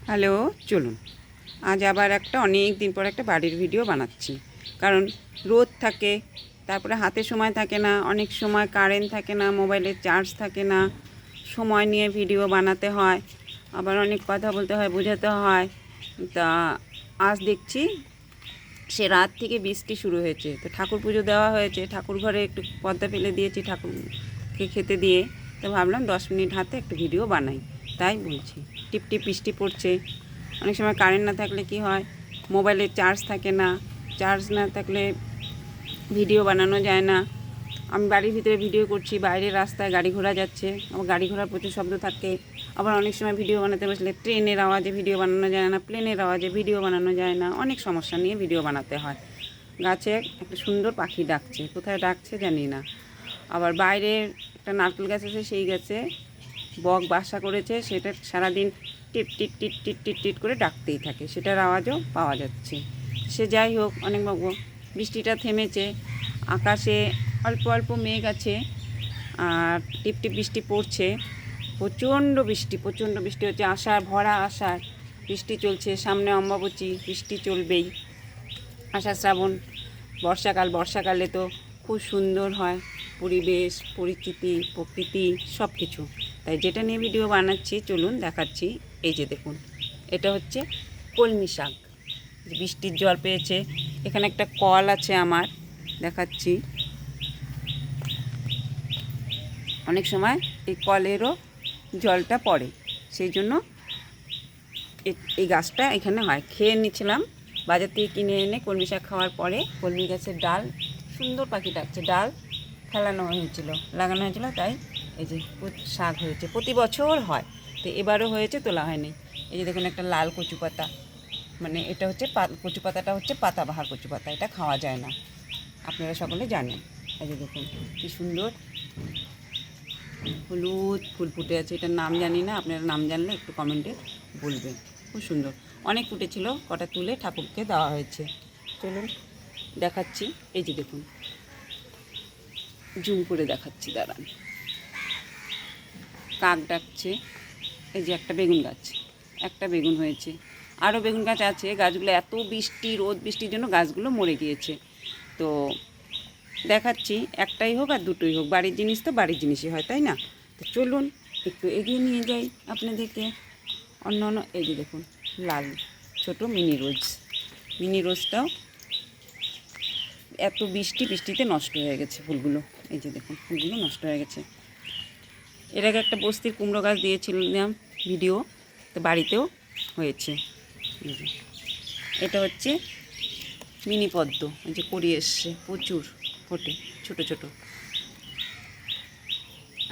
Hello, চলুন আজ আবার অনেক দিন পর একটা বাড়ির ভিডিও বানাচ্ছি। কারণ রোদ থাকে, তারপরে হাতে সময় থাকে না, অনেক সময় কারেন্ট থাকে না, মোবাইলের চার্জ থাকে না, সময় নিয়ে ভিডিও বানাতে হয়, আবার অনেক কথা বলতে হয়, বোঝাতে হয়। তা আজ দেখছি সে রাত থেকে বৃষ্টি শুরু হয়েছে, তো ঠাকুর পুজো দেওয়া হয়েছে, ঠাকুর ঘরে একটু পর্দা ফেলে দিয়েছি ঠাকুরকে খেতে দিয়ে। তো ভাবলাম 10 মিনিট হাতে একটু ভিডিও বানাই, তাই বলছি। টিপ টিপ বৃষ্টি পড়ছে। অনেক সময় কারেন্ট না থাকলে কি হয়, মোবাইলের চার্জ থাকে না, চার্জ না থাকলে ভিডিও বানানো যায় না। আমি বাড়ির ভিতরে ভিডিও করছি, বাইরের রাস্তায় গাড়ি ঘোড়া যাচ্ছে, আবার গাড়ি ঘোড়ার প্রচুর শব্দ থাকে। আবার অনেক সময় ভিডিও বানাতে বসলে ট্রেনের আওয়াজে ভিডিও বানানো যায় না, প্লেনের আওয়াজে ভিডিও বানানো যায় না, অনেক সমস্যা নিয়ে ভিডিও বানাতে হয়। গাছে একটা সুন্দর পাখি ডাকছে, কোথায় ডাকছে জানি না। আবার বাইরে একটা নারকেল গাছ আছে, সেই গাছে বক বাসা করেছে, সেটা সারাদিন টিপ টিট টিট টিট টিট টিট করে ডাকতেই থাকে, সেটার আওয়াজও পাওয়া যাচ্ছে। সে যাই হোক, অনেক বৃষ্টিটা থেমেছে, আকাশে অল্প অল্প মেঘ আছে, আর টিপ টিপ বৃষ্টি পড়ছে। প্রচণ্ড বৃষ্টি হচ্ছে, ভরা আষাঢ় বৃষ্টি চলছে, সামনে অম্বাবচী, বৃষ্টি চলবেই। আষাঢ় শ্রাবণ, বর্ষাকালে তো খুব সুন্দর হয় পরিবেশ, পরিচিতি, প্রকৃতি সব কিছু। তাই যেটা নিয়ে ভিডিও বানাচ্ছি চলুন দেখাচ্ছি। এই যে দেখুন, এটা হচ্ছে কলমি শাক। বৃষ্টির জল পেয়েছে, এখানে একটা কল আছে আমার, দেখাচ্ছি। অনেক সময় এই কলেরও জলটা পড়ে, সেই জন্য এই গাছটা এখানে হয়। খেয়ে নিয়েছিলাম বাজার থেকে কিনে এনে, কলমি শাক খাওয়ার পরে কলমি গাছের ডাল, সুন্দর পাখি ডাকছে, ডাল লাগানো হয়েছিল, তাই এই যে শাক হয়েছে। প্রতি বছর হয়, তো এবারও হয়েছে, তোলা হয়নি। এই যে দেখুন, একটা লাল কচু পাতা, মানে এটা হচ্ছে কচু পাতাটা হচ্ছে পাতাবাহার কচু পাতা, এটা খাওয়া যায় না, আপনারা সকলে জানেন। এই যে দেখুন কি সুন্দর হলুদ ফুল ফুটে আছে, এটার নাম জানি না, আপনারা নাম জানলে একটু কমেন্টে বলবেন। খুব সুন্দর, অনেক ফুটেছিল, কটা তুলে ঠাকুরকে দেওয়া হয়েছে। চলুন দেখাচ্ছি। এই যে দেখুন, জুম করে দেখাচ্ছি, দাঁড়ান। কাক ডাকছে। এই যে একটা বেগুন হয়েছে, আরও বেগুন গাছ আছে। গাছগুলো এত রোদ বৃষ্টির জন্য গাছগুলো মরে গিয়েছে। তো দেখাচ্ছি, একটাই হোক আর দুটোই হোক, বাড়ির জিনিস তো বাড়ির জিনিসই হয়, তাই না? তো চলুন একটু এগিয়ে নিয়ে যাই আপনাদেরকে। অন্য এই যে দেখুন, লাল ছোট মিনি রোজটাও এত বৃষ্টিতে নষ্ট হয়ে গেছে ফুলগুলো। এই যে দেখুন, ফুলগুলো নষ্ট হয়ে গেছে। এর আগে একটা বস্তির কুমড়ো গাছ দিয়েছিলাম ভিডিও, তো বাড়িতেও হয়েছে। এটা হচ্ছে মিনি পদ্ম, এই যে করি এসছে, প্রচুর ফোটে ছোট ছোট।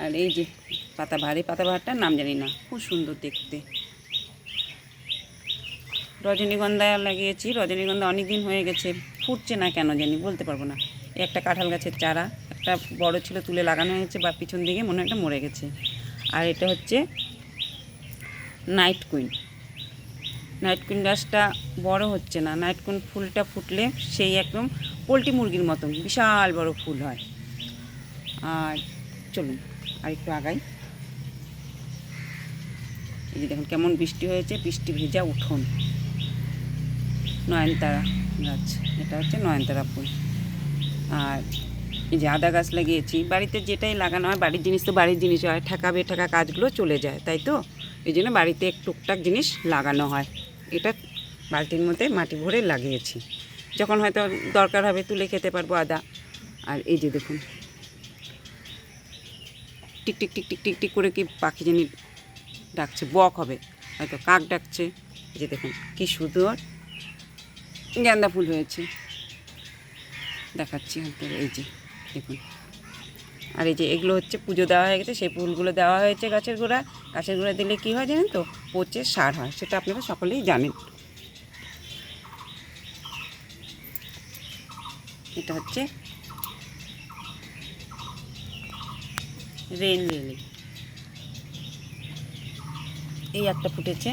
আর এই যে পাতাবাহারটার নাম জানি না, খুব সুন্দর দেখতে। রজনীগন্ধা লাগিয়েছি, রজনীগন্ধা অনেক দিন হয়ে গেছে, ফুটছে না কেন জানি, বলতে পারবো না। একটা কাঁঠাল গাছের চারা, একটা বড় ছিল, তুলে লাগানো হয়েছে, বা পিছন দিকে মনে হয় একটা মরে গেছে। আর এটা হচ্ছে নাইট কুইন গাছটা বড় হচ্ছে না। নাইট কুইন ফুলটা ফুটলে সেই একদম পোলট্রি মুরগির মতন বিশাল বড় ফুল হয়। আর চলুন আর একটু আগাই। এই যে দেখুন কেমন বৃষ্টি হয়েছে, বৃষ্টি ভেজা উঠোন। নয়নতারা গাছ, এটা হচ্ছে নয়নতারা ফুল। আর এই যে আদা গাছ লাগিয়েছি। বাড়িতে যেটাই লাগানো হয়, বাড়ির জিনিস তো বাড়ির জিনিস হয়, ঠেকা কাজগুলো চলে যায়, তাই তো এই জন্য বাড়িতে টুকটাক জিনিস লাগানো হয়। এটা বালতির মধ্যে মাটি ভরে লাগিয়েছি, যখন হয়তো দরকার হবে তুলে খেতে পারবো আদা। আর এই যে দেখুন, tick tick tick tick tick tick করে কি পাখি জানি ডাকছে, বক হবে হয়তো, কাক ডাকছে। এই যে দেখুন কি সুন্দর গাঁদা ফুল হয়েছে, দেখাচ্ছি হয়তো। এই যে দেখুন, আর এই যে এগুলো হচ্ছে পুজো দেওয়া হয়ে গেছে, সেই ফুলগুলো দেওয়া হয়েছে গাছের গোড়া দিলে কি হয় জানেন তো, পচে সার হয়, সেটা আপনারা সকলেই জানেন। এটা হচ্ছে রেন লিলি, এই একটা ফুটেছে।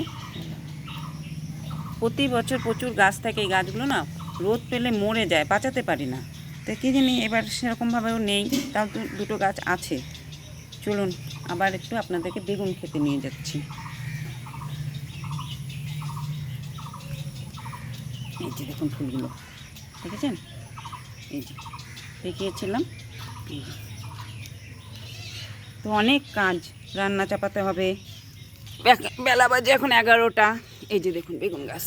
প্রতি বছর প্রচুর গাছ থাকে, এই গাছগুলো না রোদ পেলে মরে যায়, বাঁচাতে পারি না। তো কী জানি এবার সেরকমভাবেও নেই, তাও দুটো গাছ আছে। চলুন আবার একটু আপনাদেরকে বেগুন খেতে নিয়ে যাচ্ছি। এই যে দেখুন ফুলগুলো দেখেছেন, এই যে দেখিয়েছিলাম। এই যে। তো অনেক কাজ, রান্না চাপাতে হবে, বেলা বাজে এখন 11টা। এই যে দেখুন বেগুন গাছ,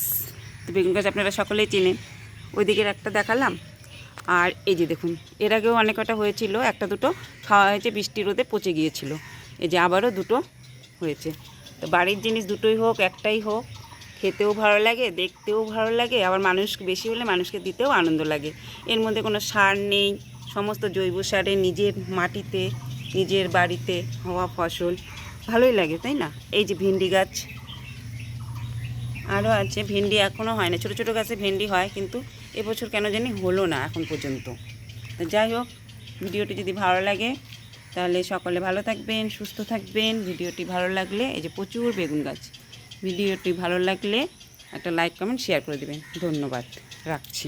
তো বেগুন গাছ আপনারা সকলেই চেনেন, ওই দিকের একটা দেখালাম। আর এই যে দেখুন এর আগেও অনেক কটা হয়েছিল, একটা দুটো খাওয়া হয়েছে, বৃষ্টি রোদে পচে গিয়েছিল। এই যে আবারও দুটো হয়েছে। তো বাড়ির জিনিস দুটোই হোক একটাই হোক, খেতেও ভালো লাগে, দেখতেও ভালো লাগে, আবার মানুষ বেশি হলে মানুষকে দিতেও আনন্দ লাগে। এর মধ্যে কোনো সার নেই, সমস্ত জৈব সারে নিজের মাটিতে নিজের বাড়িতে হওয়া ফসল, ভালোই লাগে তাই না? এই যে ভেন্ডি গাছ আরও আছে, ভেন্ডি এখনও হয় না, ছোটো ছোটো গাছে ভেন্ডি হয়, কিন্তু এবছর কেন জানি হলো না এখন পর্যন্ত। তো যাই হোক, ভিডিওটি যদি ভালো লাগে তাহলে সকলে ভালো থাকবেন, সুস্থ থাকবেন। ভিডিওটি ভালো লাগলে, এই যে প্রচুর বেগুন গাছ, ভিডিওটি ভালো লাগলে একটা লাইক কমেন্ট শেয়ার করে দেবেন। ধন্যবাদ, রাখছি।